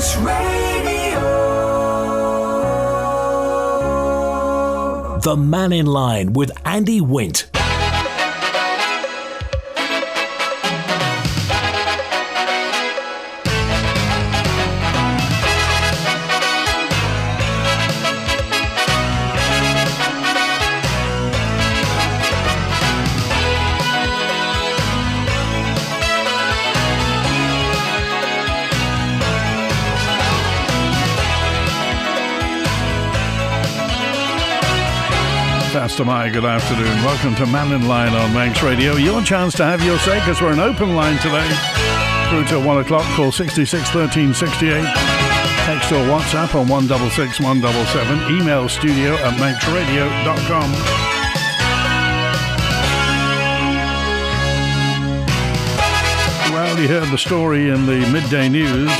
Manx Radio. The Mannin Line with Andy Wint. Pastor Mike, good afternoon. Welcome to Mannin Line on Manx Radio. Your chance to have your say, because we're an open line today. Through till 1 o'clock, call 66 13 68. Text or WhatsApp on 166 177. Email studio at manxradio.com. Well, you heard the story in the midday news.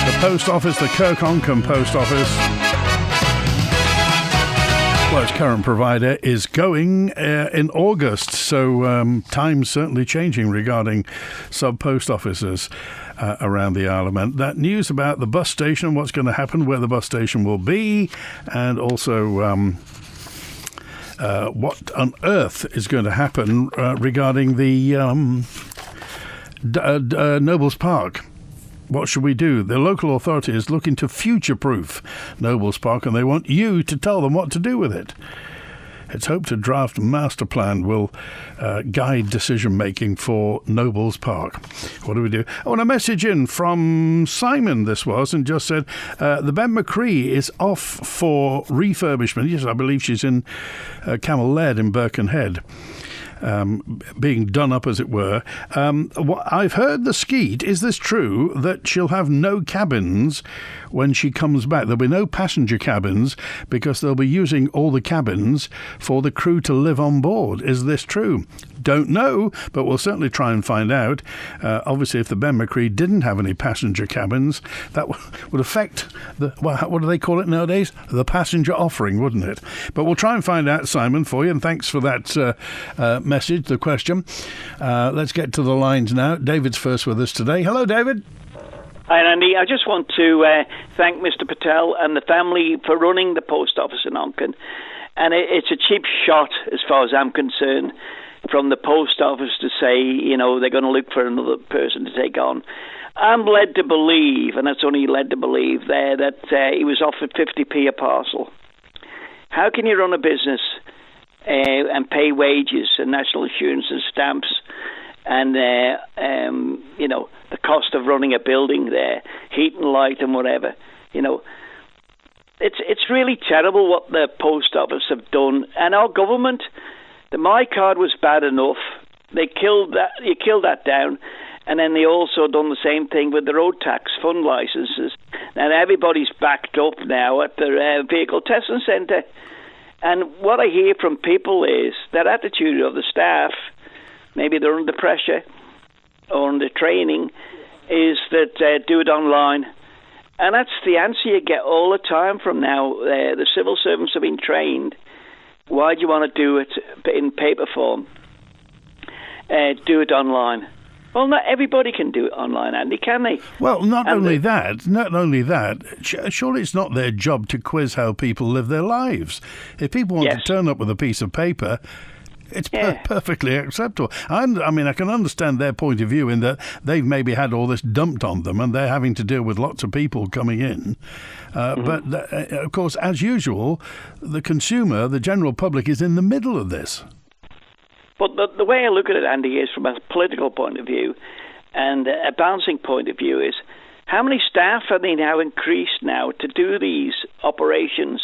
The post office, the Kirk Onchan Post Office, well, its current provider is going in August, so time's certainly changing regarding sub-post offices around the Isle of Man. That news about the bus station, what's going to happen, where the bus station will be, and also what on earth is going to happen regarding the Nobles Park. What should we do? The local authority is looking to future-proof Nobles Park, and they want you to tell them what to do with it. It's hoped a draft master plan will guide decision-making for Nobles Park. What do we do? I want a message in from Simon, this was, and just said, the Ben My Chree is off for refurbishment. Yes, I believe she's in Camel Lead in Birkenhead. Being done up, as it were. I've heard the skeet. Is this true that she'll have no cabins when she comes back? There'll be no passenger cabins because they'll be using all the cabins for the crew to live on board. Is this true? Don't know, but we'll certainly try and find out. Obviously, if the Ben My Chree didn't have any passenger cabins, that would affect the, well, what do they call it nowadays? The passenger offering, wouldn't it? But we'll try and find out, Simon, for you, and thanks for that message, the question. Let's get to the lines now. David's first with us today. Hello, David. Hi, Andy. I just want to thank Mr. Patel and the family for running the post office in Onchan. And it's a cheap shot, as far as I'm concerned, from the post office to say, you know, they're going to look for another person to take on. I'm led to believe, and that's only led to believe there, that he was offered 50p a parcel. How can you run a business and pay wages and national insurance and stamps and, you know, the cost of running a building there, heat and light and whatever, you know? It's really terrible what the post office have done. And our government, the My Card was bad enough. They killed that. You killed that down. And then they also done the same thing with the road tax fund licenses. And everybody's backed up now at the vehicle testing centre. And what I hear from people is that attitude of the staff, maybe they're under pressure or under training, is that do it online. And that's the answer you get all the time from now. The civil servants have been trained. Why do you want to do it in paper form? Do it online. Well, not everybody can do it online, Andy, can they? Well, not only that, surely it's not their job to quiz how people live their lives. If people want to turn up with a piece of paper, it's perfectly acceptable. I mean, I can understand their point of view in that they've maybe had all this dumped on them and they're having to deal with lots of people coming in. But, of course, as usual, the consumer, the general public, is in the middle of this. But the way I look at it, Andy, is from a political point of view and a balancing point of view is how many staff are they now increased now to do these operations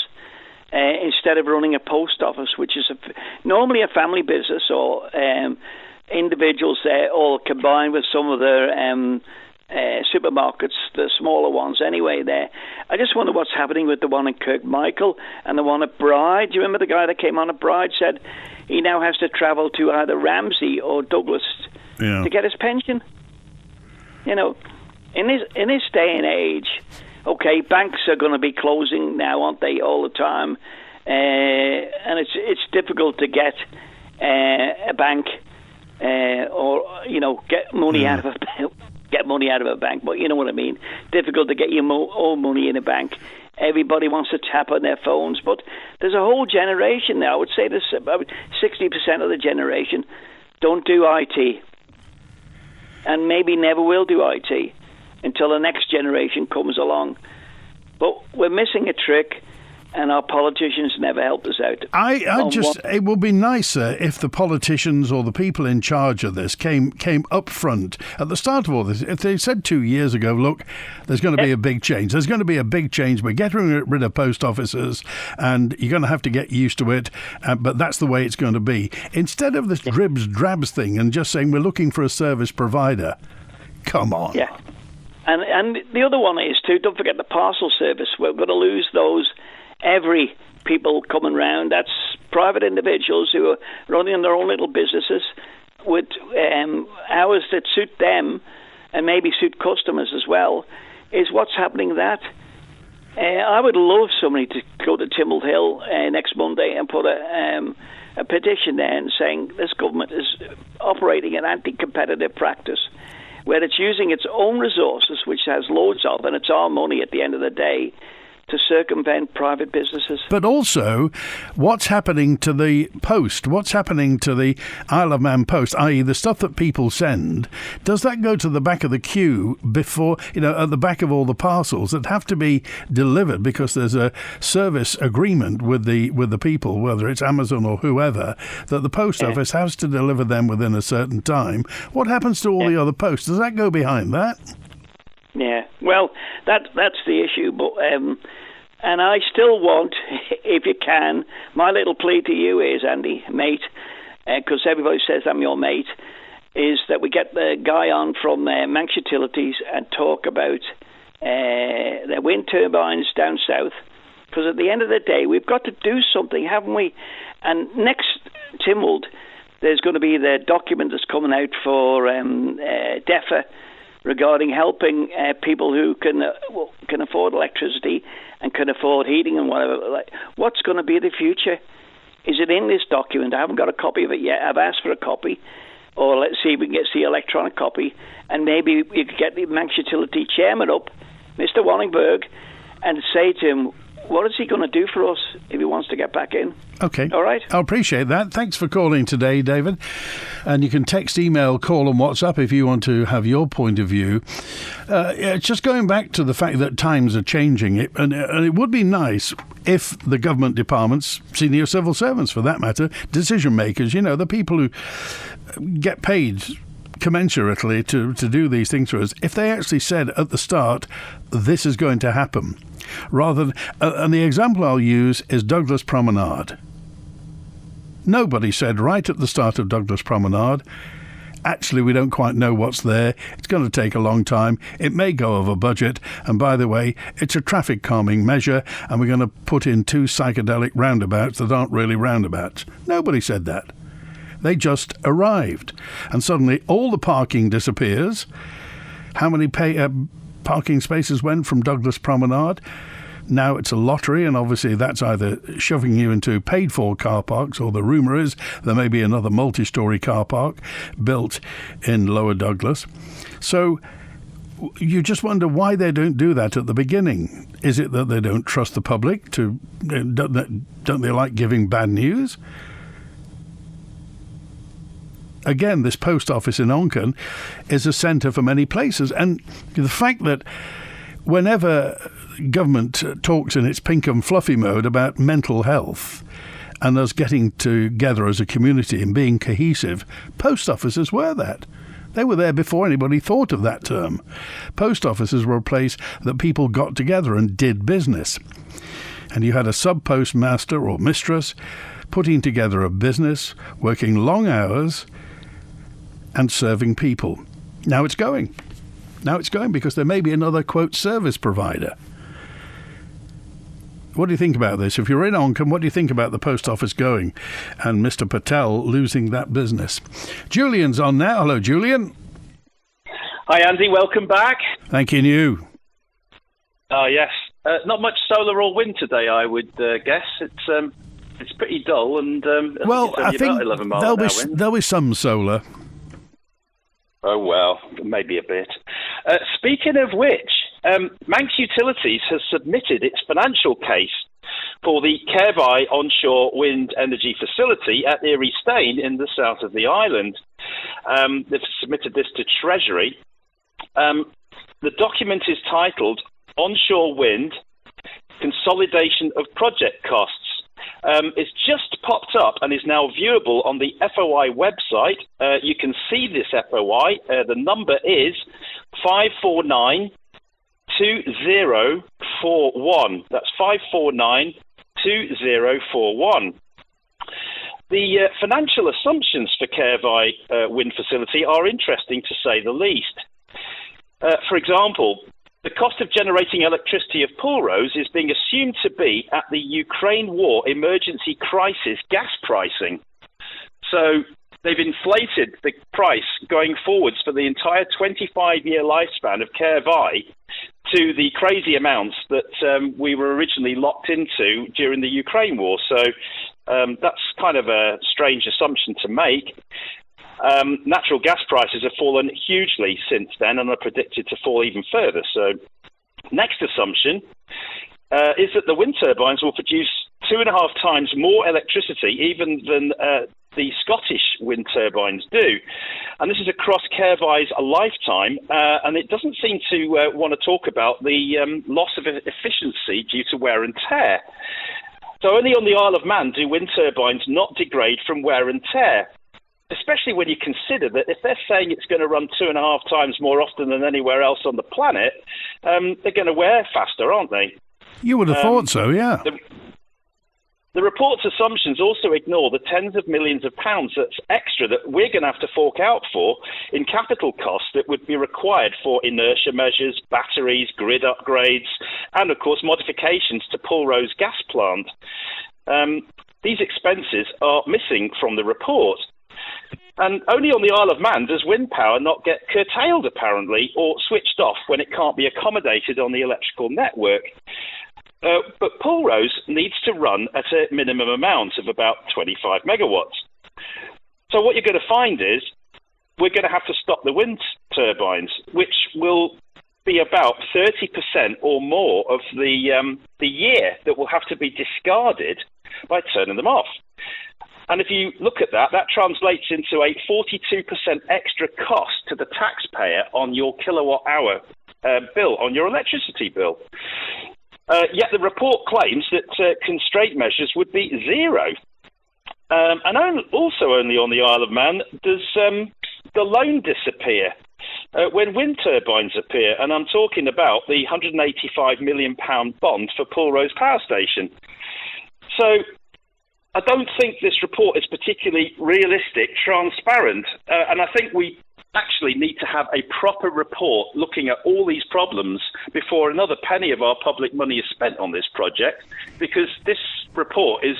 instead of running a post office, which is normally a family business or individuals all combined with some of their supermarkets, the smaller ones anyway there. I just wonder what's happening with the one in Kirkmichael and the one at Bride. Do you remember the guy that came on at Bride said he now has to travel to either Ramsey or Douglas to get his pension? You know, in this day and age, okay, banks are going to be closing now, aren't they, all the time? And it's difficult to get a bank or, you know, get money out of get money out of a bank, but you know what I mean. Difficult to get your own money in a bank. Everybody wants to tap on their phones, but there's a whole generation now. I would say there's about 60% of the generation don't do IT, and maybe never will do IT until the next generation comes along. But we're missing a trick, and our politicians never helped us out. It would be nicer if the politicians or the people in charge of this came up front at the start of all this. If they said 2 years ago, look, there's going to be a big change. There's going to be a big change. We're getting rid of post offices, and you're going to have to get used to it, but that's the way it's going to be. Instead of this dribs, drabs thing and just saying we're looking for a service provider. Come on. Yeah. And the other one is, too, don't forget the parcel service. We're going to lose those every people coming round. That's private individuals who are running their own little businesses with hours that suit them and maybe suit customers as well. Is what's happening that. I would love somebody to go to Timble Hill next Monday and put a petition there and saying this government is operating an anti-competitive practice where it's using its own resources, which has loads of, and it's our money at the end of the day, to circumvent private businesses. But also, what's happening to the post? What's happening to the Isle of Man post, i.e. the stuff that people send? Does that go to the back of the queue before, at the back of all the parcels that have to be delivered because there's a service agreement with the people, whether it's Amazon or whoever, that the post office has to deliver them within a certain time? What happens to all the other posts? Does that go behind that? Yeah, well, that's the issue, but and I still want, if you can, my little plea to you is, Andy, mate, because everybody says I'm your mate, is that we get the guy on from Manx Utilities and talk about the wind turbines down south, because at the end of the day, we've got to do something, haven't we? And next Tynwald, there's going to be the document that's coming out for DEFA, regarding helping people who can afford electricity and can afford heating and whatever. What's going to be the future? Is it in this document? I haven't got a copy of it yet. I've asked for a copy, or let's see if we can get the electronic copy, and maybe you could get the Manx Utility chairman up, Mr. Wallingberg, and say to him, what is he going to do for us if he wants to get back in? Okay. All right. I appreciate that. Thanks for calling today, David. And you can text, email, call and WhatsApp if you want to have your point of view. It's just going back to the fact that times are changing. And it would be nice if the government departments, senior civil servants for that matter, decision makers, the people who get paid commensurately to do these things for us, if they actually said at the start, this is going to happen, rather than, and the example I'll use is Douglas Promenade. Nobody said right at the start of Douglas Promenade, actually we don't quite know what's there, it's going to take a long time, it may go over budget, and by the way, it's a traffic calming measure, and we're going to put in 2 psychedelic roundabouts that aren't really roundabouts. Nobody said that. They just arrived. And suddenly all the parking disappears. How many parking spaces went from Douglas Promenade? Now it's a lottery, and obviously that's either shoving you into paid-for car parks, or the rumour is there may be another multi-storey car park built in Lower Douglas. So you just wonder why they don't do that at the beginning. Is it that they don't trust the public? Don't they like giving bad news? Again, this post office in Onchan is a centre for many places. And the fact that whenever government talks in its pink and fluffy mode about mental health and us getting together as a community and being cohesive, post offices were that. They were there before anybody thought of that term. Post offices were a place that people got together and did business. And you had a sub-postmaster or mistress putting together a business, working long hours, and serving people. Now it's going because there may be another, quote, service provider. What do you think about this? If you're in Onchan, what do you think about the post office going and Mr. Patel losing that business? Julian's on now. Hello, Julian. Hi, Andy. Welcome back. Thank you. Oh, yes. Not much solar or wind today, I would guess. It's pretty dull, and well, I think there'll be some solar. Oh, well, maybe a bit. Speaking of which, Manx Utilities has submitted its financial case for the Cair Vie onshore wind energy facility at Erie Stain in the south of the island. They've submitted this to Treasury. The document is titled Onshore Wind Consolidation of Project Costs. It's just popped up and is now viewable on the FOI website. You can see this FOI. The number is 549-2041. That's 549-2041. The financial assumptions for Cair Vie wind facility are interesting to say the least. For example, the cost of generating electricity of Pulrose is being assumed to be at the Ukraine war emergency crisis gas pricing. So they've inflated the price going forwards for the entire 25-year lifespan of Cair Vie to the crazy amounts that we were originally locked into during the Ukraine war. So that's kind of a strange assumption to make. Natural gas prices have fallen hugely since then and are predicted to fall even further. So next assumption is that the wind turbines will produce 2.5 times more electricity even than the Scottish wind turbines do. And this is across Cair Vie's lifetime, and it doesn't seem to want to talk about the loss of efficiency due to wear and tear. So only on the Isle of Man do wind turbines not degrade from wear and tear, especially when you consider that if they're saying it's going to run 2.5 times more often than anywhere else on the planet, they're going to wear faster, aren't they? You would have thought so, yeah. The report's assumptions also ignore the tens of millions of pounds that's extra that we're going to have to fork out for in capital costs that would be required for inertia measures, batteries, grid upgrades, and, of course, modifications to Pulrose gas plant. These expenses are missing from the report. And only on the Isle of Man does wind power not get curtailed, apparently, or switched off when it can't be accommodated on the electrical network. But Pulrose needs to run at a minimum amount of about 25 megawatts. So what you're going to find is we're going to have to stop the wind turbines, which will be about 30% or more of the year that will have to be discarded by turning them off. And if you look at that, that translates into a 42% extra cost to the taxpayer on your kilowatt hour bill, on your electricity bill. Yet the report claims that constraint measures would be zero. And also only on the Isle of Man does the loan disappear when wind turbines appear. And I'm talking about the £185 million bond for Pulrose Power Station. So I don't think this report is particularly realistic, transparent, and I think we actually need to have a proper report looking at all these problems before another penny of our public money is spent on this project, because this report is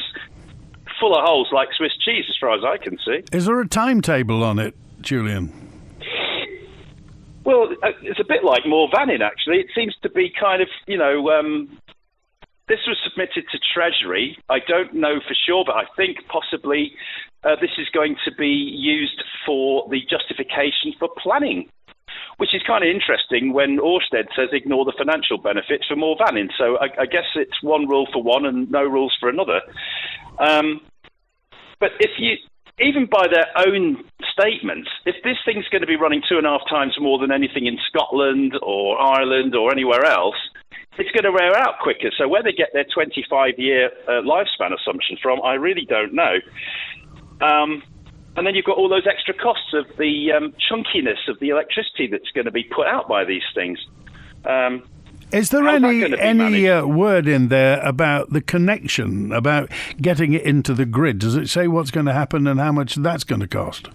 full of holes like Swiss cheese as far as I can see. Is there a timetable on it, Julian? Well, it's a bit like more Mannin, actually. It seems to be kind of, this was submitted to Treasury. I don't know for sure, but I think possibly this is going to be used for the justification for planning, which is kind of interesting when Ørsted says ignore the financial benefits for more Mannin. So I guess it's one rule for one and no rules for another. But even by their own statements, if this thing's going to be running 2.5 times more than anything in Scotland or Ireland or anywhere else, it's going to wear out quicker. So where they get their 25-year lifespan assumption from, I really don't know. And then you've got all those extra costs of the chunkiness of the electricity that's going to be put out by these things. Is there any word in there about the connection, about getting it into the grid? Does it say what's going to happen and how much that's going to cost?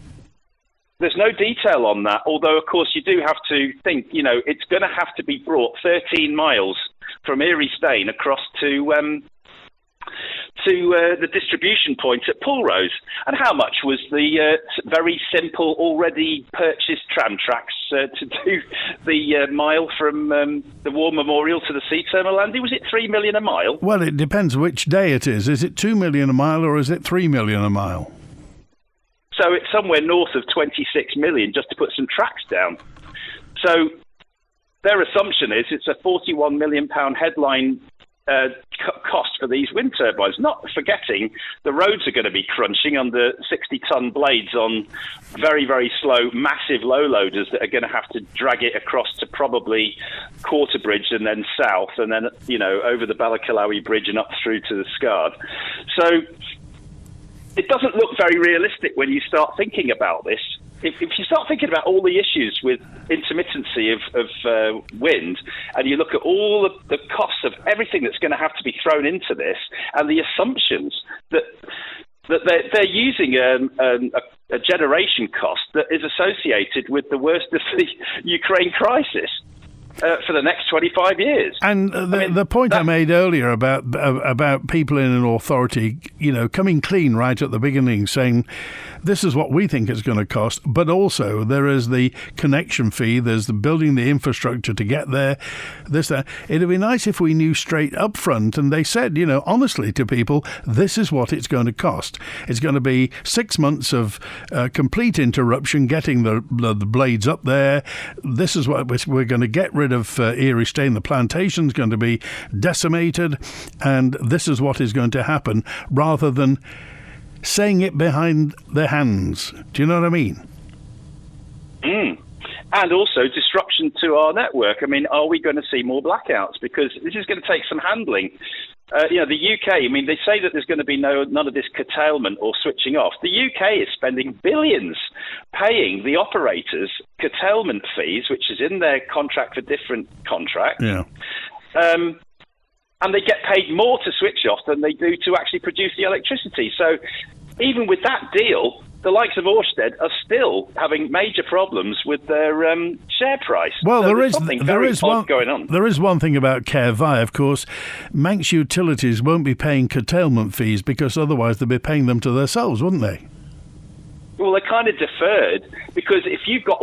There's no detail on that, although, of course, you do have to think, it's going to have to be brought 13 miles from Erie Stain across to the distribution point at Pulrose. And how much was the very simple, already purchased tram tracks to do the mile from the War Memorial to the Sea Terminal, Andy? Was it $3 million a mile? Well, it depends which day it is. Is it $2 million a mile or is it $3 million a mile? So it's somewhere north of 26 million just to put some tracks down. So their assumption is it's a £41 million headline cost for these wind turbines, not forgetting the roads are going to be crunching under 60-ton blades on very, very slow, massive low loaders that are going to have to drag it across to probably Quarterbridge and then south and then, over the Balaklawi Bridge and up through to the Scard. So it doesn't look very realistic when you start thinking about this. If you start thinking about all the issues with intermittency of wind, and you look at all the costs of everything that's going to have to be thrown into this, and the assumptions that they're using a generation cost that is associated with the worst of the Ukraine crisis for the next 25 years. And the point I made earlier about people in an authority, coming clean right at the beginning, saying this is what we think it's going to cost, but also there is the connection fee, there's the building the infrastructure to get there, that. It'd be nice if we knew straight up front, and they said, honestly to people, this is what it's going to cost. It's going to be 6 months of complete interruption getting the blades up there. This is what we're going to get rid of Erie Stain. The plantation's going to be decimated, and this is what is going to happen, rather than saying it behind their hands. Do you know what I mean? And also disruption to our network. I mean, are we going to see more blackouts? Because this is going to take some handling. The UK, they say that there's going to be none of this curtailment or switching off. The UK is spending billions paying the operators curtailment fees, which is in their contract for different contracts. Yeah. And they get paid more to switch off than they do to actually produce the electricity. So even with that deal, the likes of Ørsted are still having major problems with their share price. Well, so there is odd going on. There is one thing about Cair Vie, of course. Manx Utilities won't be paying curtailment fees because otherwise they'd be paying them to themselves, wouldn't they? Well, they're kind of deferred because if you've got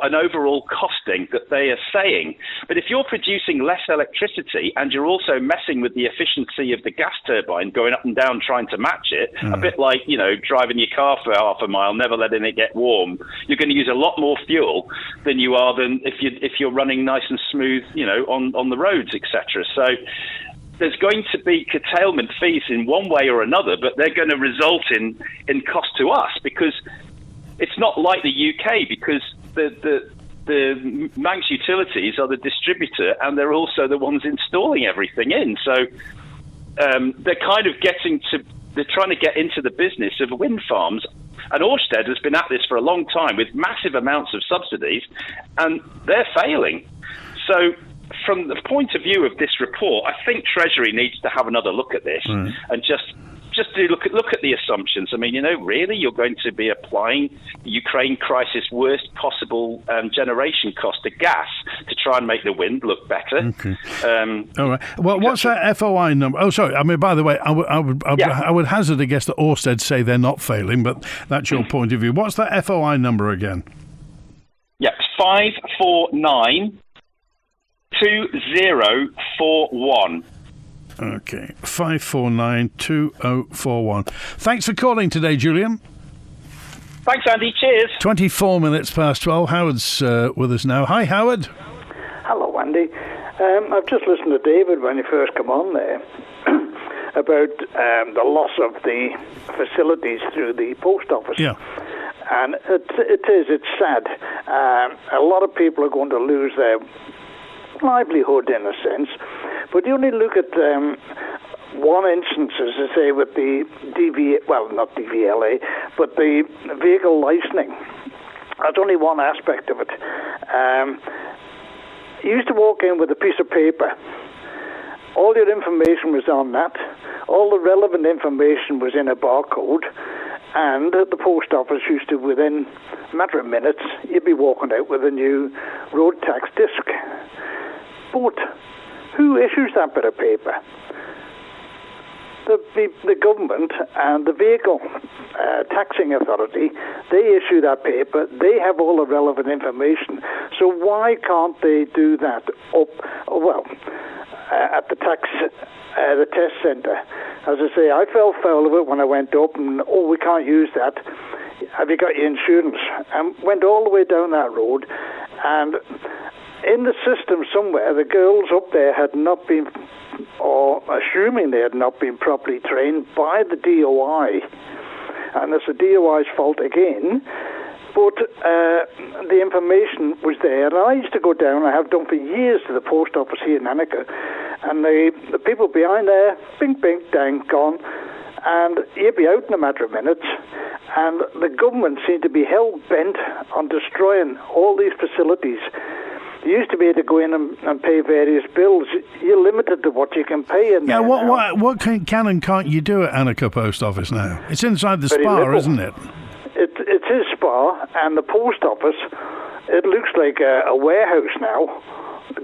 an overall costing that they are saying, but if you're producing less electricity and you're also messing with the efficiency of the gas turbine going up and down trying to match it, a bit like, driving your car for half a mile, never letting it get warm, you're going to use a lot more fuel than you are if you're running nice and smooth, on the roads, etc. So there's going to be curtailment fees in one way or another, but they're going to result in cost to us because it's not like the UK, because the Manx Utilities are the distributor and they're also the ones installing everything in. So they're kind of they're trying to get into the business of wind farms. And Ørsted has been at this for a long time with massive amounts of subsidies, and they're failing. So from the point of view of this report, I think Treasury needs to have another look at this and just to look at the assumptions. I mean, really, you're going to be applying the Ukraine crisis worst possible generation cost to gas to try and make the wind look better. Okay. All right. Well, what's that FOI number? Oh, sorry. I mean, by the way, I would hazard a guess that Ørsted say they're not failing, but that's your point of view. What's that FOI number again? Yeah, 549. 2041. Okay, 5492041. Thanks for calling today, Julian. Thanks, Andy. Cheers. 24 minutes past 12. Howard's with us now. Hi, Howard. Hello, Andy. I've just listened to David when he first came on there about the loss of the facilities through the post office. Yeah. And it's sad. A lot of people are going to lose their livelihood in a sense, but you only look at one instance, as I say, with the not DVLA, but the vehicle licensing. That's only one aspect of it. You used to walk in with a piece of paper. All your information was on that. All the relevant information was in a barcode. And the post office used to, within a matter of minutes, you'd be walking out with a new road tax disc. But who issues that bit of paper? The government and the vehicle taxing authority, they issue that paper. They have all the relevant information. So why can't they do that at the test centre? As I say, I fell foul of it when I went up, and we can't use that. have you got your insurance? And went all the way down that road, and in the system somewhere, the girls up there had not been, or assuming they had not been properly trained by the DOI, and it's the DOI's fault again. But the information was there, and I used to go down, I have done for years, to the post office here in Annika, and the people behind there, bing, bing, dang, gone, and you'd be out in a matter of minutes, and the government seemed to be hell-bent on destroying all these facilities. You used to be able to go in and pay various bills. You're limited to what you can pay in there. Yeah, what can and can't you do at Annika Post Office now? It's inside the spa, little. Isn't it? It is spa, and the post office, it looks like a warehouse now.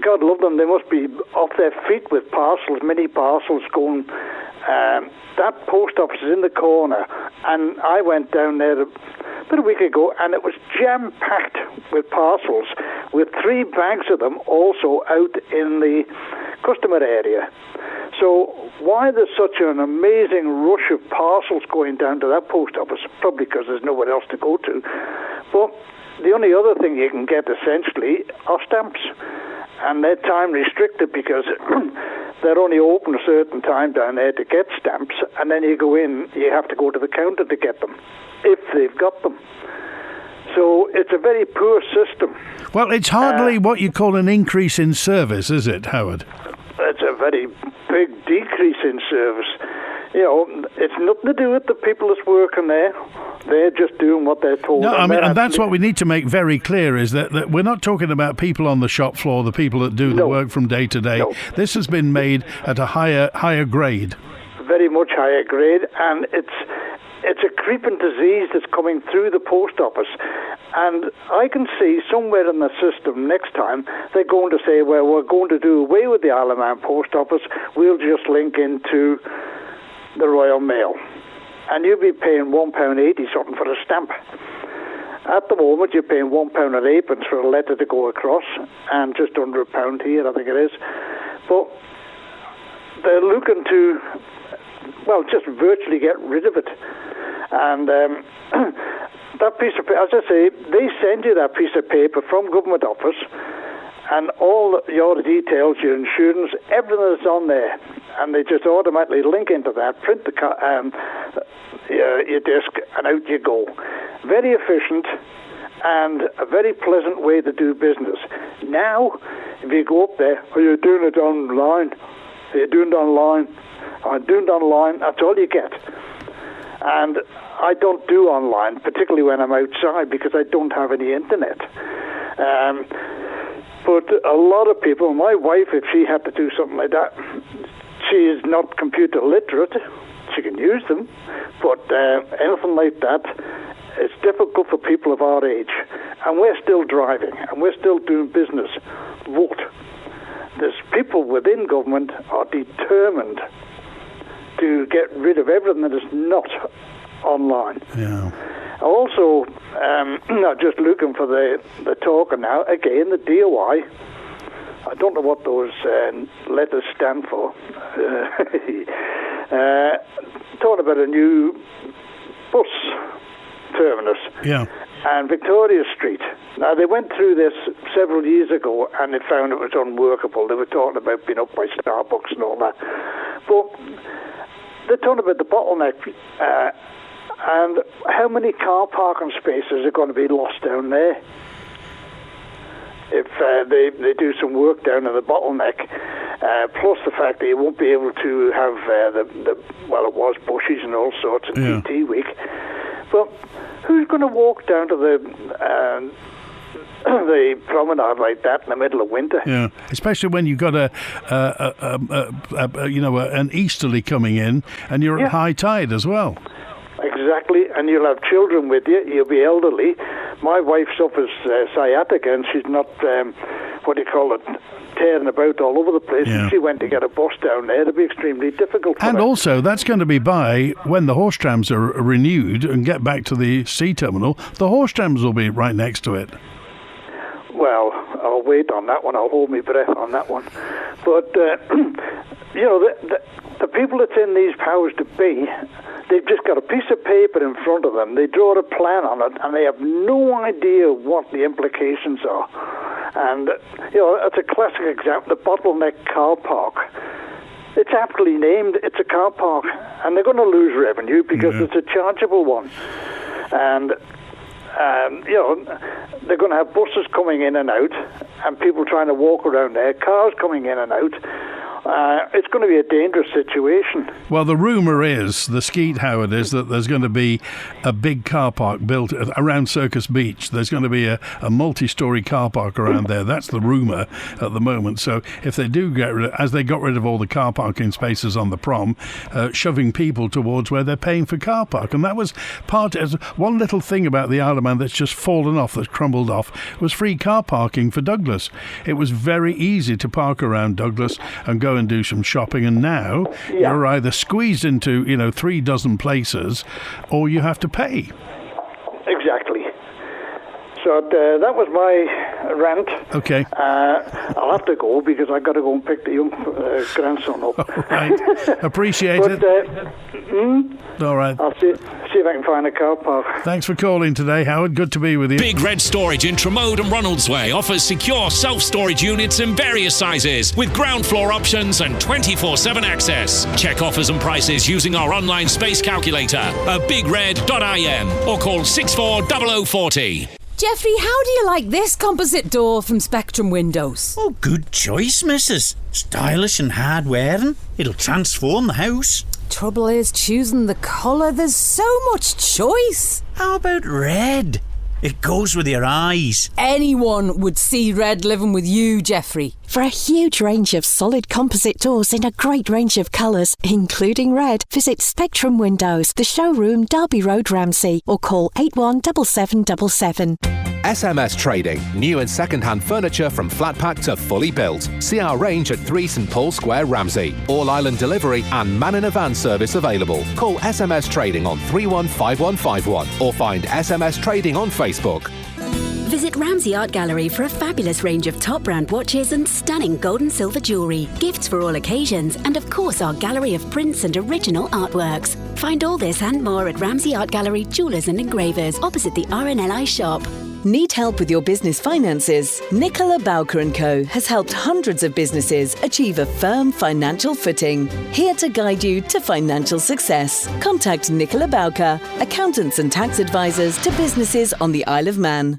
God love them, they must be off their feet with parcels, many parcels going. That post office is in the corner, and I went down there about a week ago, and it was jam-packed with parcels, with 3 bags of them also out in the customer area. So why there's such an amazing rush of parcels going down to that post office? Probably because there's nowhere else to go to. But the only other thing you can get, essentially, are stamps. And they're time restricted because they're only open a certain time down there to get stamps. And then you go in, you have to go to the counter to get them, if they've got them. So it's a very poor system. Well, it's hardly what you call an increase in service, is it, Howard? It's a very big decrease in service. You know, it's nothing to do with the people that's working there. They're just doing what they're told. No, I mean, and that's what we need to make very clear, is that we're not talking about people on the shop floor, the people that do the work from day to day. No. This has been made at a higher grade. Very much higher grade, and it's a creeping disease that's coming through the post office. And I can see somewhere in the system next time they're going to say, well, we're going to do away with the Isle of Man post office. We'll just link into the Royal Mail. And you'll be paying £1.80 something for a stamp. At the moment, you're paying £1.08 for a letter to go across, and just under £1 here, I think it is. But they're looking to, well, just virtually get rid of it. And that piece of paper, as I say, they send you that piece of paper from government office, and all your details, your insurance, everything is on there, and they just automatically link into that, print your disc, and out you go. Very efficient and a very pleasant way to do business. Now, if you go up there, are you doing it online? Are you doing it online? I'm doing it online. That's all you get. And I don't do online, particularly when I'm outside, because I don't have any internet. But a lot of people, my wife, if she had to do something like that, she is not computer literate. She can use them, but anything like that, it's difficult for people of our age. And we're still driving, and we're still doing business. Vote. There's people within government are determined to get rid of everything that is not online. Yeah. Also, not just looking for the talker now, again, the DOI. I don't know what those letters stand for. Talking about a new bus terminus. Yeah. And Victoria Street. Now, they went through this several years ago, and they found it was unworkable. They were talking about being up by Starbucks and all that. But they're talking about the bottleneck, and how many car parking spaces are going to be lost down there if they do some work down in the bottleneck, plus the fact that you won't be able to have it was bushes and all sorts of PT week. But who's going to walk down to the promenade like that in the middle of winter? Yeah, especially when you've got an easterly coming in, and you're at high tide as well. Exactly, and you'll have children with you. You'll be elderly. My wife suffers sciatica, and she's not tearing about all over the place. Yeah. If she went to get a bus down there, it'd be extremely difficult for her. And also, that's going to be by when the horse trams are renewed and get back to the sea terminal. The horse trams will be right next to it. Well, I'll wait on that one. I'll hold my breath on that one. But, the people that's in these powers to be, they've just got a piece of paper in front of them. They draw a plan on it, and they have no idea what the implications are. And, it's a classic example, the bottleneck car park. It's aptly named. It's a car park, and they're going to lose revenue because it's a chargeable one. And, they're going to have buses coming in and out, and people trying to walk around there, cars coming in and out. It's going to be a dangerous situation. Well, the rumour is, the skeet, Howard, is that there's going to be a big car park built around Circus Beach. There's going to be a multi-storey car park around there. That's the rumour at the moment. So if they do as they got rid of all the car parking spaces on the prom, shoving people towards where they're paying for car park. And that was one little thing about the Isle of Man that's just fallen off, that's crumbled off, was free car parking for Douglas. It was very easy to park around Douglas and go and do some shopping, and now you're either squeezed into 3 dozen places or you have to pay. Exactly. So that was my rant. Okay. I'll have to go because I've got to go and pick the young grandson up. All right. Appreciate it. All right. I'll see if I can find a car park. Thanks for calling today, Howard. Good to be with you. Big Red Storage in Tremode and Ronaldsway offers secure self-storage units in various sizes with ground floor options and 24/7 access. Check offers and prices using our online space calculator at bigred.im or call 640040. Jeffrey, how do you like this composite door from Spectrum Windows? Oh, good choice, missus. Stylish and hard-wearing. It'll transform the house. Trouble is choosing the colour. There's so much choice. How about red? It goes with your eyes. Anyone would see red living with you, Jeffrey. For a huge range of solid composite doors in a great range of colours, including red, visit Spectrum Windows, the showroom, Derby Road, Ramsey, or call 817777. SMS Trading. New and second-hand furniture from flat pack to fully built. See our range at 3 St Paul Square, Ramsey. All-island delivery and man in a van service available. Call SMS Trading on 315151 or find SMS Trading on Facebook. Visit Ramsey Art Gallery for a fabulous range of top brand watches and stunning gold and silver jewellery, gifts for all occasions, and of course our gallery of prints and original artworks. Find all this and more at Ramsey Art Gallery, Jewellers and Engravers, opposite the RNLI shop. Need help with your business finances? Nicola Bowker & Co. has helped hundreds of businesses achieve a firm financial footing. Here to guide you to financial success. Contact Nicola Bowker, accountants and tax advisors to businesses on the Isle of Man.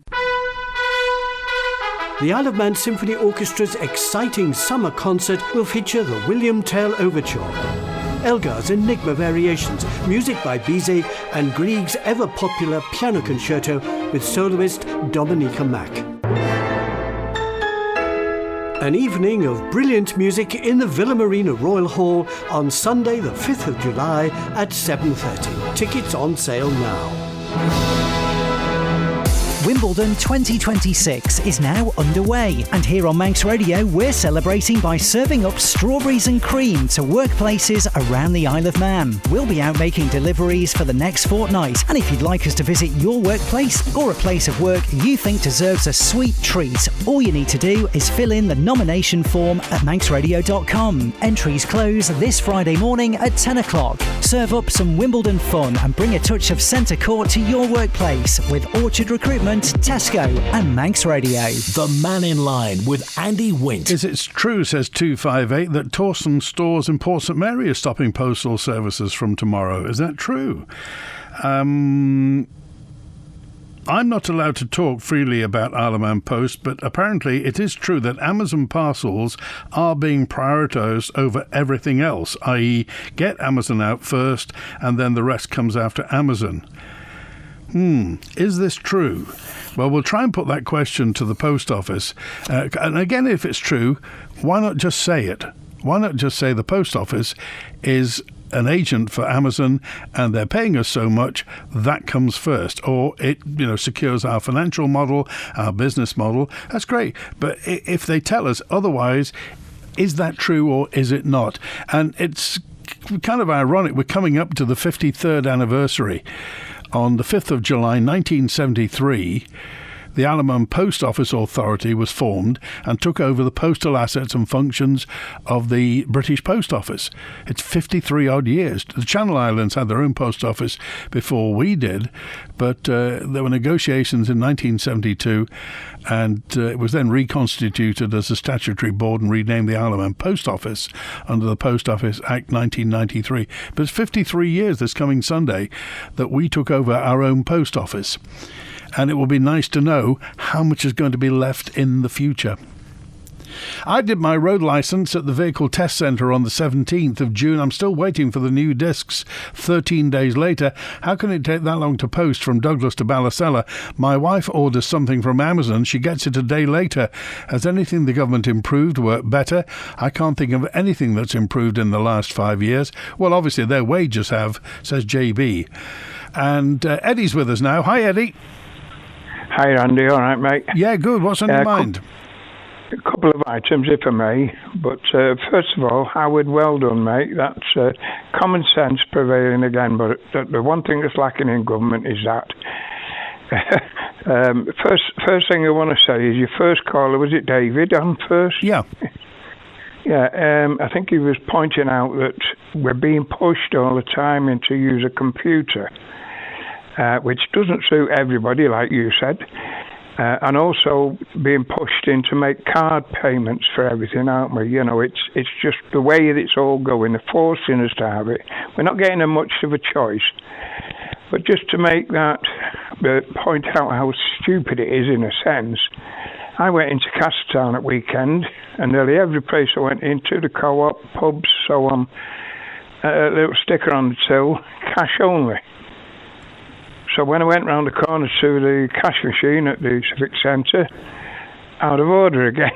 The Isle of Man Symphony Orchestra's exciting summer concert will feature the William Tell Overture, Elgar's Enigma Variations, music by Bizet, and Grieg's ever-popular piano concerto with soloist Dominica Mack. An evening of brilliant music in the Villa Marina Royal Hall on Sunday the 5th of July at 7:30. Tickets on sale now. Wimbledon 2026 is now underway, and here on Manx Radio we're celebrating by serving up strawberries and cream to workplaces around the Isle of Man. We'll be out making deliveries for the next fortnight, and if you'd like us to visit your workplace or a place of work you think deserves a sweet treat, all you need to do is fill in the nomination form at manxradio.com. Entries close this Friday morning at 10 o'clock. Serve up some Wimbledon fun and bring a touch of centre court to your workplace with Orchard Recruitment, Tesco and Manx Radio. The Mannin Line with Andy Wint. Is it true, says 258, that Torsen Stores in Port St Mary are stopping postal services from tomorrow? Is that true? I'm not allowed to talk freely about Isle of Man Post, but apparently it is true that Amazon parcels are being prioritised over everything else, i.e. get Amazon out first and then the rest comes after Amazon. Is this true? Well, we'll try and put that question to the post office. And again, if it's true, why not just say it? Why not just say the post office is an agent for Amazon and they're paying us so much, that comes first. Or it, secures our financial model, our business model. That's great. But if they tell us otherwise, is that true or is it not? And it's kind of ironic. We're coming up to the 53rd anniversary. On the 5th of July 1973, the Alaman Post Office Authority was formed and took over the postal assets and functions of the British Post Office. It's 53 odd years. The Channel Islands had their own post office before we did, but there were negotiations in 1972, and it was then reconstituted as a statutory board and renamed the Alaman Post Office under the Post Office Act 1993. But it's 53 years this coming Sunday that we took over our own post office, and it will be nice to know how much is going to be left in the future. I did my road licence at the Vehicle Test Centre on the 17th of June. I'm still waiting for the new discs 13 days later. How can it take that long to post from Douglas to Ballasella? My wife orders something from Amazon. She gets it a day later. Has anything the government improved, worked better? I can't think of anything that's improved in the last 5 years. Well, obviously their wages have, says JB. And Eddie's with us now. Hi, Eddie. Hi, Andy. All right, mate? Yeah, good. What's on your mind? A couple of items, if I may. But first of all, Howard, well done, mate. That's common sense prevailing again. But the one thing that's lacking in government is that. First thing I want to say is your first caller, was it David on first? Yeah. Yeah, I think he was pointing out that we're being pushed all the time into use a computer, which doesn't suit everybody, like you said. And also being pushed in to make card payments for everything, aren't we? You know, it's just the way that it's all going. They're forcing us to have it. We're not getting much of a choice. But just to make that, point out how stupid it is in a sense, I went into Castertown at weekend, and nearly every place I went into, the co-op, pubs, so on, a little sticker on the till, cash only. So when I went round the corner to the cash machine at the Civic Centre, out of order again.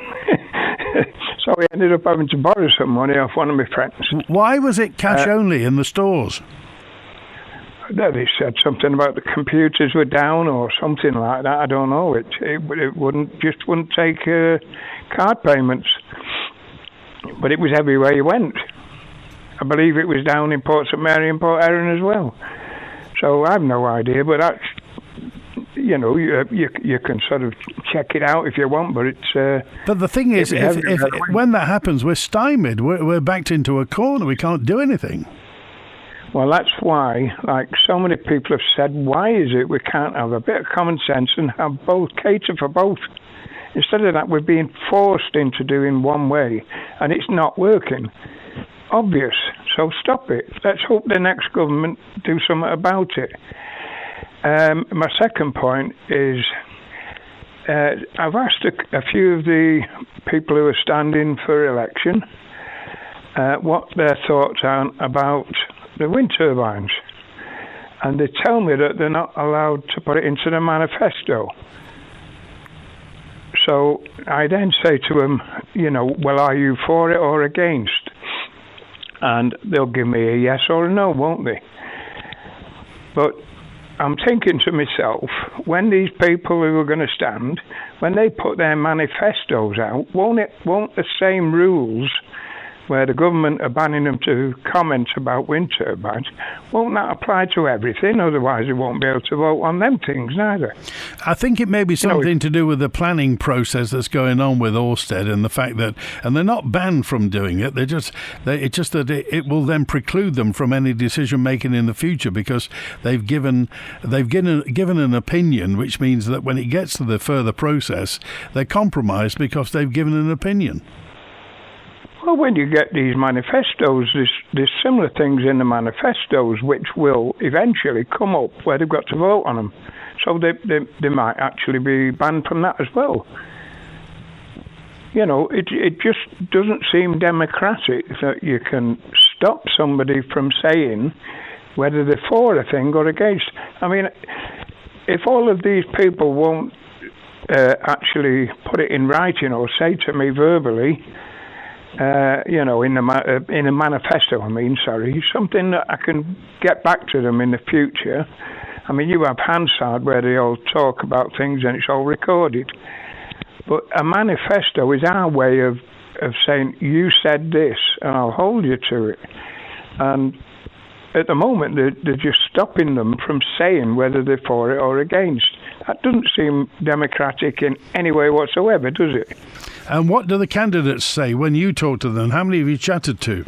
So I ended up having to borrow some money off one of my friends. Why was it cash only in the stores? They said something about the computers were down or something like that. I don't know. It wouldn't take card payments. But it was everywhere you went. I believe it was down in Port St Mary and Port Erin as well. So I have no idea, but that's, you know, you can sort of check it out if you want, but it's... but the thing is, if when that happens, we're stymied. We're backed into a corner. We can't do anything. Well, that's why, like so many people have said, why is it we can't have a bit of common sense and have both, cater for both? Instead of that, we're being forced into doing one way, and it's not working. Obvious, so stop it. Let's hope the next government do something about it. My second point is I've asked a few of the people who are standing for election what their thoughts are about the wind turbines, and they tell me that they're not allowed to put it into the manifesto. So I then say to them, you know, well, are you for it or against? And they'll give me a yes or a no, won't they? But I'm thinking to myself, when these people who are going to stand, when they put their manifestos out, won't the same rules where the government are banning them to comment about wind turbines, won't that apply to everything? Otherwise, they won't be able to vote on them things neither. I think it may be something to do with the planning process that's going on with Ørsted, and the fact that, and they're not banned from doing it. It's just that it will then preclude them from any decision making in the future, because they've given an opinion, which means that when it gets to the further process, they're compromised because they've given an opinion. Well, when you get these manifestos, there's similar things in the manifestos which will eventually come up where they've got to vote on them. So they might actually be banned from that as well. You know, it just doesn't seem democratic that you can stop somebody from saying whether they're for a thing or against. I mean, if all of these people won't actually put it in writing or say to me verbally, you know, in a manifesto, something that I can get back to them in the future. I mean, you have Hansard where they all talk about things and it's all recorded. But a manifesto is our way of saying, you said this and I'll hold you to it. And at the moment, they're just stopping them from saying whether they're for it or against. That doesn't seem democratic in any way whatsoever, does it? And what do the candidates say when you talk to them? How many have you chatted to?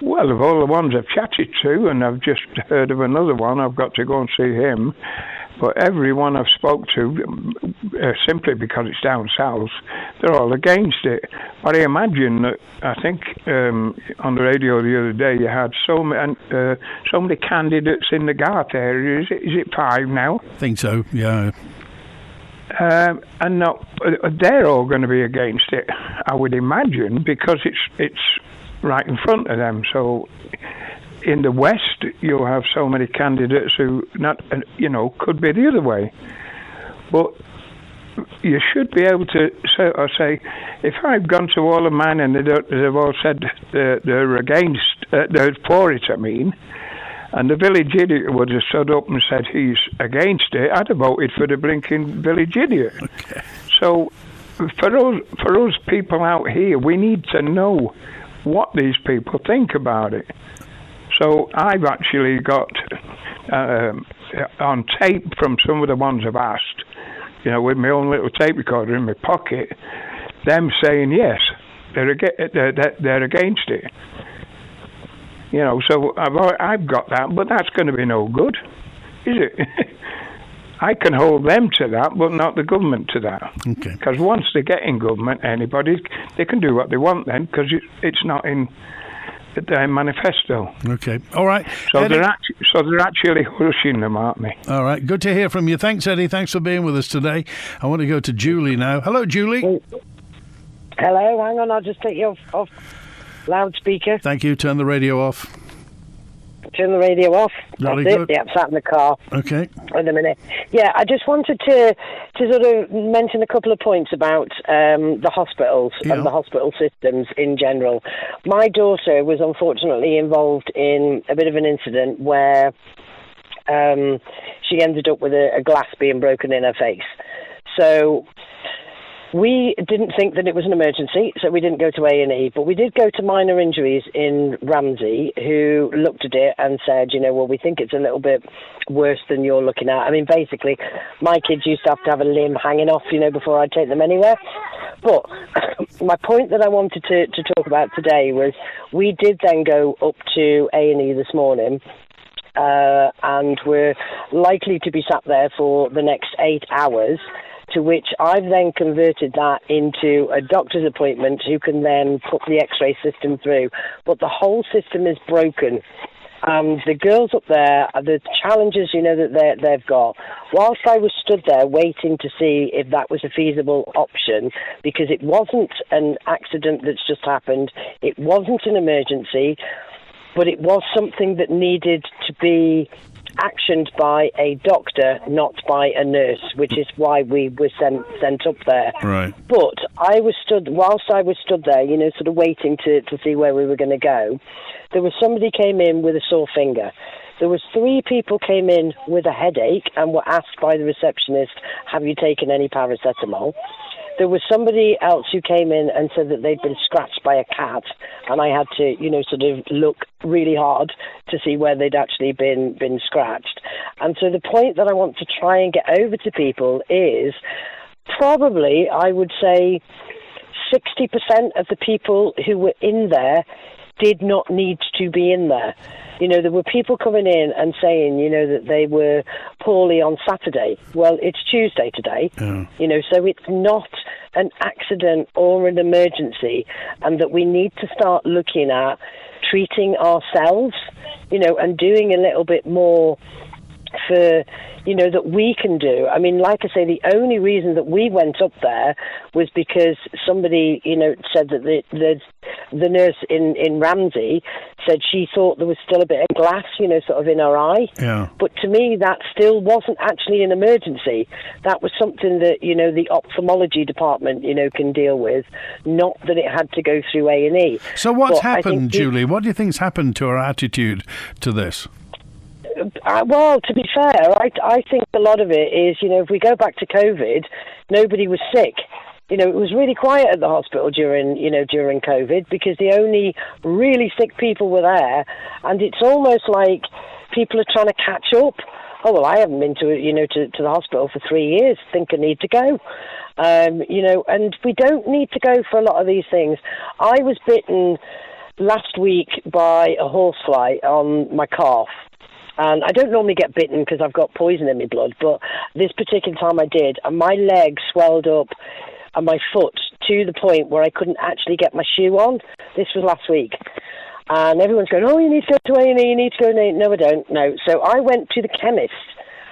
Well, of all the ones I've chatted to, and I've just heard of another one, I've got to go and see him. But everyone I've spoke to, simply because it's down south, they're all against it. But I imagine that, I think on the radio the other day, you had so many candidates in the Garth area. Is it 5 now? I think so, yeah. And not, they're all going to be against it, I would imagine, because it's right in front of them. So in the West, you'll have so many candidates who could be the other way. But you should be able to say, if I've gone to all of mine and they've all said they're against, they're for it, and the village idiot would have stood up and said he's against it, I'd have voted for the blinking village idiot. Okay. So for us people out here, we need to know what these people think about it. So I've actually got on tape from some of the ones I've asked, with my own little tape recorder in my pocket, them saying yes, they're against it. So I've got that, but that's going to be no good, is it? I can hold them to that, but not the government to that. Okay. Because once they get in government, they can do what they want then, because it's not in their manifesto. Okay. All right. So Eddie, they're actually hushing them, aren't they? All right. Good to hear from you. Thanks, Eddie. Thanks for being with us today. I want to go to Julie now. Hello, Julie. Hello. Hang on. I'll just take you off loudspeaker. Thank you. Turn the radio off. Turn the radio off. Jolly That's good. it. Yeah, I'm sat in the car. Okay. In a minute. Yeah, I just wanted to sort of mention a couple of points about the hospitals and the hospital systems in general. My daughter was unfortunately involved in a bit of an incident where she ended up with a glass being broken in her face. So we didn't think that it was an emergency, so we didn't go to A&E, but we did go to minor injuries in Ramsey, who looked at it and said, we think it's a little bit worse than you're looking at. I mean, basically, my kids used to have a limb hanging off, before I'd take them anywhere. But my point that I wanted to talk about today was we did then go up to A&E this morning, and we're likely to be sat there for the next 8 hours, to which I've then converted that into a doctor's appointment who can then put the X-ray system through. But the whole system is broken. The girls up there, the challenges, that they've got, whilst I was stood there waiting to see if that was a feasible option, because it wasn't an accident that's just happened, it wasn't an emergency, but it was something that needed to be actioned by a doctor, not by a nurse, which is why we were sent up there. Right. But whilst I was stood there, sort of waiting to see where we were going to go, there was somebody came in with a sore finger. There was 3 people came in with a headache and were asked by the receptionist, have you taken any paracetamol? There was somebody else who came in and said that they'd been scratched by a cat, and I had to, sort of look really hard to see where they'd actually been scratched. And so the point that I want to try and get over to people is probably, I would say, 60% of the people who were in there did not need to be in there. There were people coming in and saying, that they were poorly on Saturday. Well, it's Tuesday today, so it's not an accident or an emergency, and that we need to start looking at treating ourselves, and doing a little bit more for, that we can do. I mean, like I say, the only reason that we went up there was because somebody, said that the nurse in Ramsey said she thought there was still a bit of glass, sort of in her eye. Yeah. But to me, that still wasn't actually an emergency. That was something that, the ophthalmology department, can deal with, not that it had to go through A&E. So what's happened, Julie? What do you think's happened to her attitude to this? Well, to be fair, I think a lot of it is, if we go back to COVID, nobody was sick. It was really quiet at the hospital during COVID, because the only really sick people were there, and it's almost like people are trying to catch up oh, well, I haven't been to the hospital for 3 years, think I need to go. And we don't need to go for a lot of these things. I was bitten last week by a horsefly on my calf. And I don't normally get bitten because I've got poison in my blood, but this particular time I did, and my leg swelled up and my foot to the point where I couldn't actually get my shoe on. This was last week. And everyone's going, oh, you need to go to A&E, you need to go to A&E. No, I don't, no. So I went to the chemist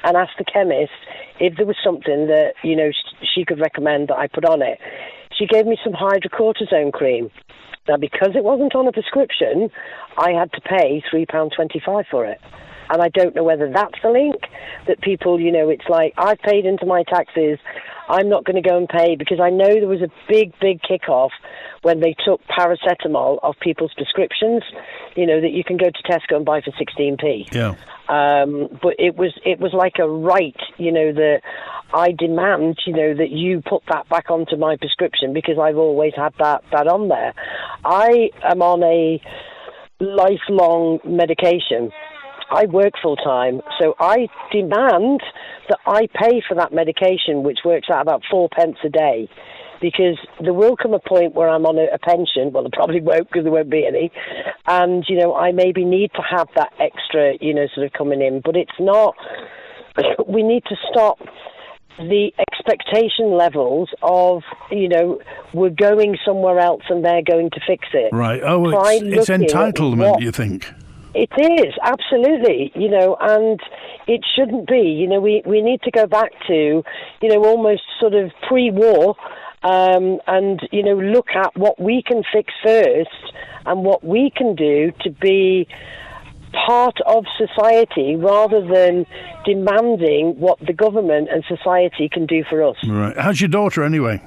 and asked the chemist if there was something that, she could recommend that I put on it. She gave me some hydrocortisone cream. Now, because it wasn't on a prescription, I had to pay £3.25 for it. And I don't know whether that's the link that people, it's like, I've paid into my taxes, I'm not going to go and pay, because I know there was a big, big kick-off when they took paracetamol off people's prescriptions, that you can go to Tesco and buy for 16p. Yeah. But it was like a right, that I demand, that you put that back onto my prescription because I've always had that on there. I am on a lifelong medication. I work full-time, so I demand that I pay for that medication, which works out about 4p a day, because there will come a point where I'm on a pension. Well, there probably won't, because there won't be any. And, I maybe need to have that extra, sort of coming in. But it's not... We need to stop the expectation levels of, we're going somewhere else and they're going to fix it. Right. Oh, it's entitlement, you think? It is, absolutely, and it shouldn't be. We need to go back to, almost sort of pre-war and, look at what we can fix first and what we can do to be part of society rather than demanding what the government and society can do for us. Right. How's your daughter anyway?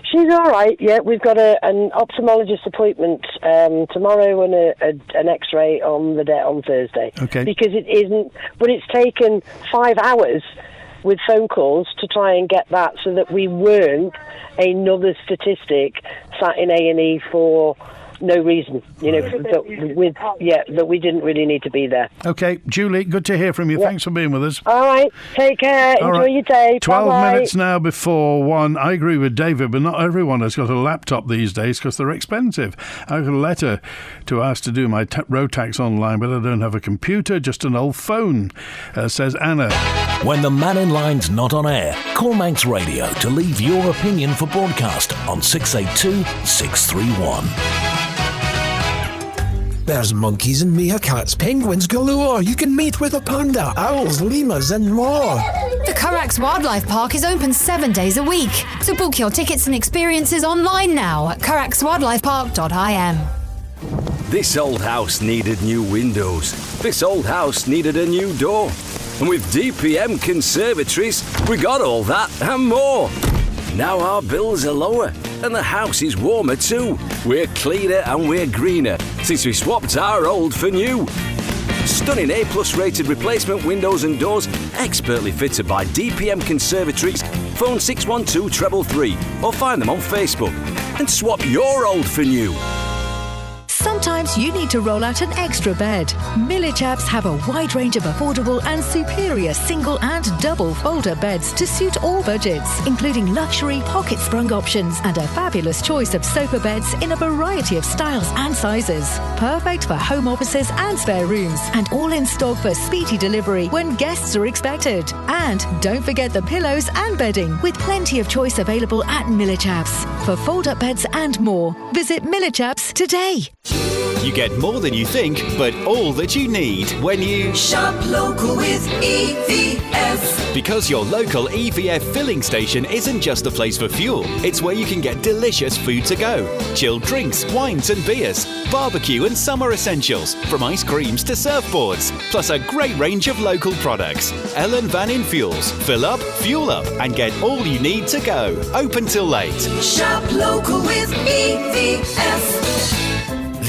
She's all right, yeah. We've got an ophthalmologist appointment tomorrow and an X-ray on Thursday. Okay. Because it isn't... But it's taken 5 hours with phone calls to try and get that so that we weren't another statistic sat in A&E for no reason, that we didn't really need to be there. Okay, Julie, good to hear from you. Thanks for being with us. All right, take care. Enjoy your day. 12 Bye-bye. minutes now before 1. I agree with David, but not everyone has got a laptop these days because they're expensive. I got a letter to ask to do my road tax online, but I don't have a computer, just an old phone, says Anna. When the Mannin Line's not on air, call Manx Radio to leave your opinion for broadcast on 682 631. There's monkeys and meerkats, penguins galore. You can meet with a panda, owls, lemurs and more. The Currachs Wildlife Park is open 7 days a week. So book your tickets and experiences online now at currachswildlifepark.im. This old house needed new windows. This old house needed a new door. And with DPM Conservatories, we got all that and more. Now our bills are lower and the house is warmer too. We're cleaner and we're greener since we swapped our old for new. Stunning A+ rated replacement windows and doors, expertly fitted by DPM Conservatories. Phone 612 333 or find them on Facebook and swap your old for new. Sometimes you need to roll out an extra bed. Millichaps have a wide range of affordable and superior single and double fold-up beds to suit all budgets, including luxury pocket-sprung options and a fabulous choice of sofa beds in a variety of styles and sizes. Perfect for home offices and spare rooms, and all in stock for speedy delivery when guests are expected. And don't forget the pillows and bedding, with plenty of choice available at Millichaps. For fold-up beds and more, visit Millichaps today. You get more than you think, but all that you need when you shop local with EVF. Because your local EVF filling station isn't just a place for fuel, it's where you can get delicious food to go. Chilled drinks, wines and beers, barbecue and summer essentials, from ice creams to surfboards, plus a great range of local products. Ellen Van In Fuels. Fill up, fuel up, and get all you need to go. Open till late. Shop local with EVF.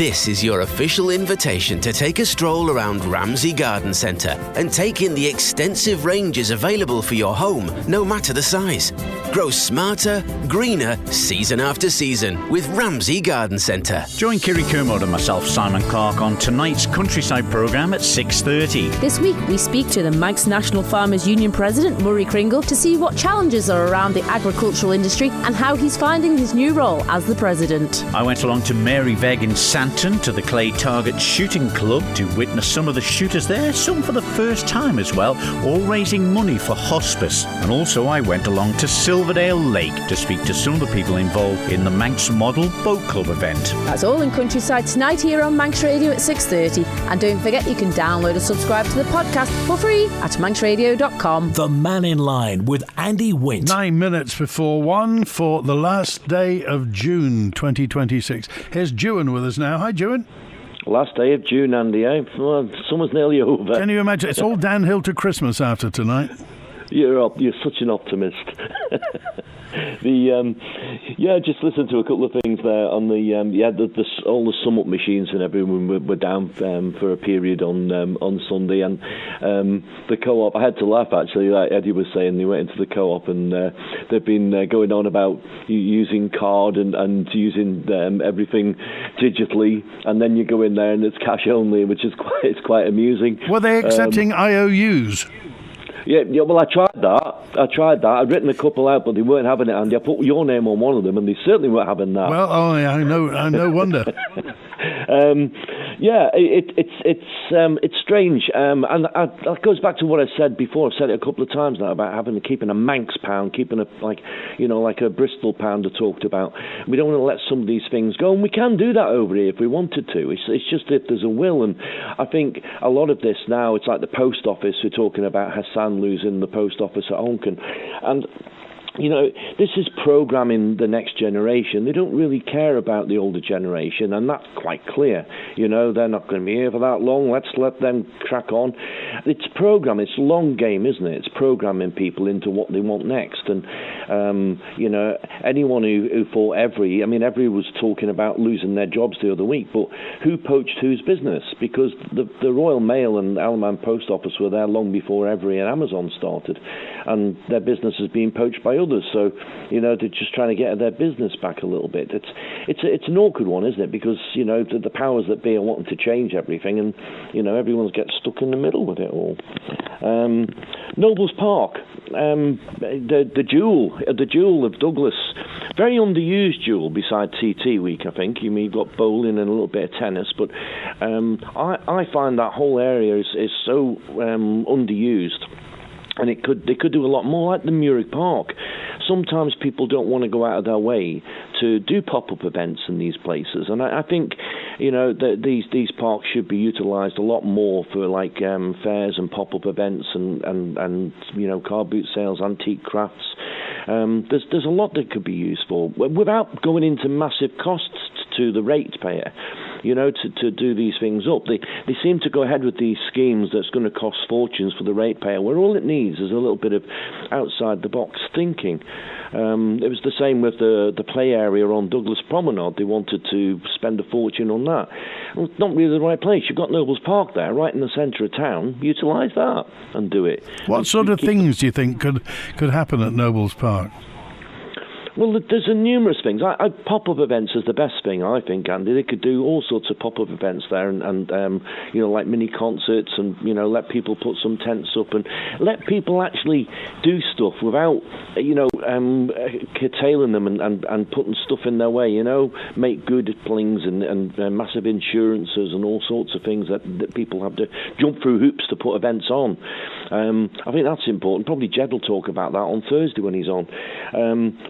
This is your official invitation to take a stroll around Ramsey Garden Centre and take in the extensive ranges available for your home, no matter the size. Grow smarter, greener, season after season with Ramsey Garden Centre. Join Kiri Kermode and myself, Simon Clark, on tonight's Countryside programme at 6:30. This week we speak to the Manx National Farmers Union President, Murray Kringle, to see what challenges are around the agricultural industry and how he's finding his new role as the President. I went along to Mary Veg in Santon to the Clay Target Shooting Club to witness some of the shooters there, some for the first time as well, all raising money for hospice. And also I went along to Silverdale Lake to speak to some of the people involved in the Manx Model Boat Club event. That's all in Countryside tonight here on Manx Radio at 6:30. And don't forget you can download and subscribe to the podcast for free at manxradio.com. The Mannin Line with Andy Wint. 9 minutes before 1 for the last day of June 2026. Here's Juan with us now. Hi, Juan. Last day of June, Andy, eh? Well, summer's nearly over. Can you imagine? It's all downhill to Christmas after tonight. You're such an optimist. Just listen to a couple of things there on the all the sum up machines and everyone were down for a period on Sunday, and the co-op. I had to laugh actually. Like Eddie was saying, they went into the co-op and they've been going on about using card and using everything digitally, and then you go in there and it's cash only, which is quite amusing. Were they accepting IOUs? Yeah, well, I tried that. I'd written a couple out, but they weren't having it, Andy. I put your name on one of them, and they certainly weren't having that. Well, I no wonder. It's strange, and that goes back to what I said before. I've said it a couple of times now about keeping a Manx pound, keeping like a Bristol pound I talked about. We don't want to let some of these things go, and we can do that over here if we wanted to. It's just if there's a will, and I think a lot of this now, it's like the post office. We're talking about Hassan losing the post office at Onchan, and this is programming the next generation. They don't really care about the older generation, and that's quite clear. They're not going to be here for that long. Let's let them crack on. It's programming. It's a long game, isn't it? It's programming people into what they want next. And, anyone who thought Every was talking about losing their jobs the other week, but who poached whose business? Because the Royal Mail and Alman Post Office were there long before Every and Amazon started, and their business has been poached by others. So, they're just trying to get their business back a little bit. It's an awkward one, isn't it? Because, the powers that be are wanting to change everything, and, everyone's getting stuck in the middle with it all. Nobles Park, the Jewel of Douglas, very underused Jewel beside TT Week, I think. You've got bowling and a little bit of tennis, but I find that whole area is so underused. And they could do a lot more, like the Muirigh Park. Sometimes people don't want to go out of their way to do pop-up events in these places, and I think that these parks should be utilised a lot more for fairs and pop-up events and car boot sales, antique crafts. There's a lot that could be used for without going into massive costs to the ratepayer. To do these things up. They seem to go ahead with these schemes that's going to cost fortunes for the ratepayer, where all it needs is a little bit of outside-the-box thinking. It was the same with the play area on Douglas Promenade. They wanted to spend a fortune on that. Well, it's not really the right place. You've got Nobles Park there, right in the centre of town. Utilise that and do it. What sort of things do you think could happen at Nobles Park? Well, there's numerous things. Pop-up events is the best thing, I think, Andy. They could do all sorts of pop-up events there and like mini concerts and, let people put some tents up and let people actually do stuff without, curtailing them and putting stuff in their way, make good things and massive insurances and all sorts of things that people have to jump through hoops to put events on. I think that's important. Probably Jed will talk about that on Thursday when he's on.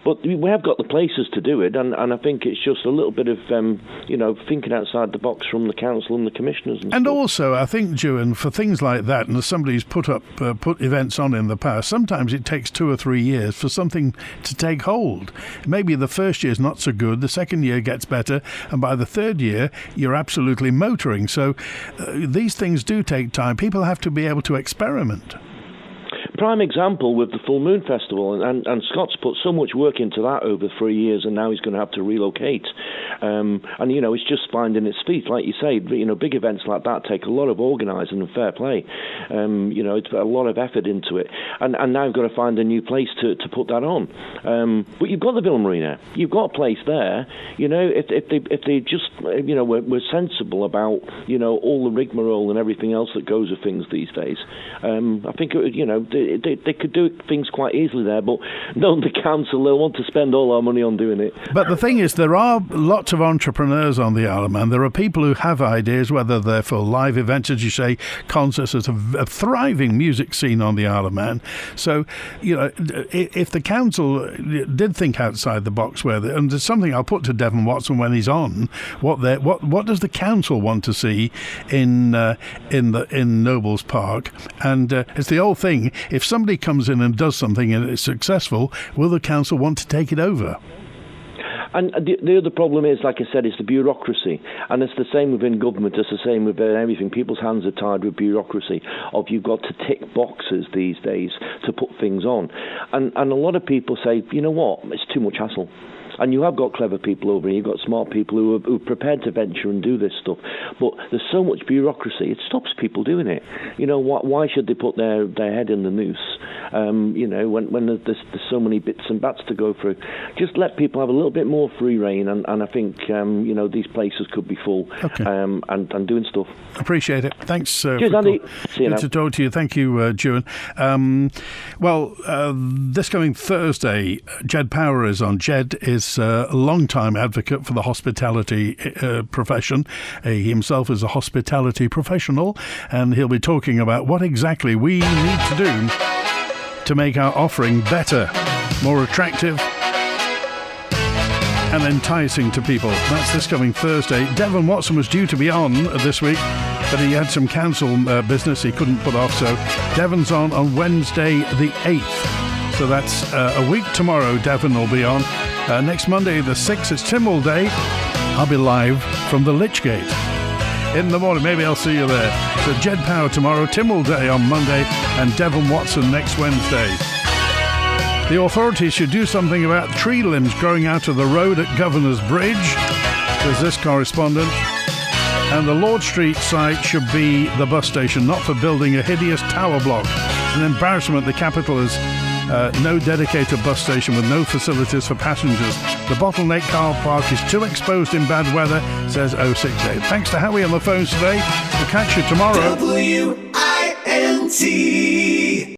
But we have got the places to do it, and I think it's just a little bit of, thinking outside the box from the council and the commissioners. And also, I think, Juan, for things like that, and as somebody who's put events on in the past, sometimes it takes 2 or 3 years for something to take hold. Maybe the first year's not so good, the second year gets better, and by the third year, you're absolutely motoring. So these things do take time. People have to be able to experiment. Prime example with the Full Moon Festival, and Scott's put so much work into that over 3 years, and now he's going to have to relocate. And, it's just finding its feet. Like you say, big events like that take a lot of organising and fair play. It's a lot of effort into it. And now you've got to find a new place to put that on. But you've got the Villa Marina. You've got a place there. If they just, were sensible about, all the rigmarole and everything else that goes with things these days, I think, they could do things quite easily there, but knowing the council, they'll want to spend all our money on doing it. But the thing is, there are lots of entrepreneurs on the Isle of Man. There are people who have ideas, whether they're for live events, as you say, concerts. There's a thriving music scene on the Isle of Man. So, if the council did think outside the box, and there's something I'll put to Devon Watson when he's on, what does the council want to see in Nobles Park? And it's the old thing, if somebody comes in and does something and it's successful, will the council want to take it over? And the other problem is, like I said, it's the bureaucracy. And it's the same within government, it's the same with everything. People's hands are tied with bureaucracy of you've got to tick boxes these days to put things on. And a lot of people say, you know what, it's too much hassle. And you have got clever people over here, you've got smart people who are prepared to venture and do this stuff. But there's so much bureaucracy, it stops people doing it. Why should they put their head in the noose? When there's so many bits and bats to go through. Just let people have a little bit more free rein, and I think, these places could be full, and doing stuff. Appreciate it. Thanks. Cheers, Andy. See you now. Good to talk to you. Thank you, Juan. This coming Thursday, Jed Power is on. Jed is a long-time advocate for the hospitality profession. He himself is a hospitality professional, and he'll be talking about what exactly we need to do to make our offering better, more attractive and enticing to people. That's this coming Thursday. Devon Watson was due to be on this week, but he had some council business he couldn't put off, so Devon's on Wednesday the 8th. So that's a week tomorrow. Devon will be on. Next Monday the 6th, it's Tynwald Day. I'll be live from the Lichgate in the morning. Maybe I'll see you there. So Jed Power tomorrow, Tynwald Day on Monday, and Devon Watson next Wednesday. The authorities should do something about tree limbs growing out of the road at Governor's Bridge. There's this correspondent. And the Lord Street site should be the bus station, not for building a hideous tower block. It's an embarrassment the capital has no dedicated bus station with no facilities for passengers. The bottleneck car park is too exposed in bad weather, says 068. Thanks to Howie on the phones today. We'll catch you tomorrow. WINT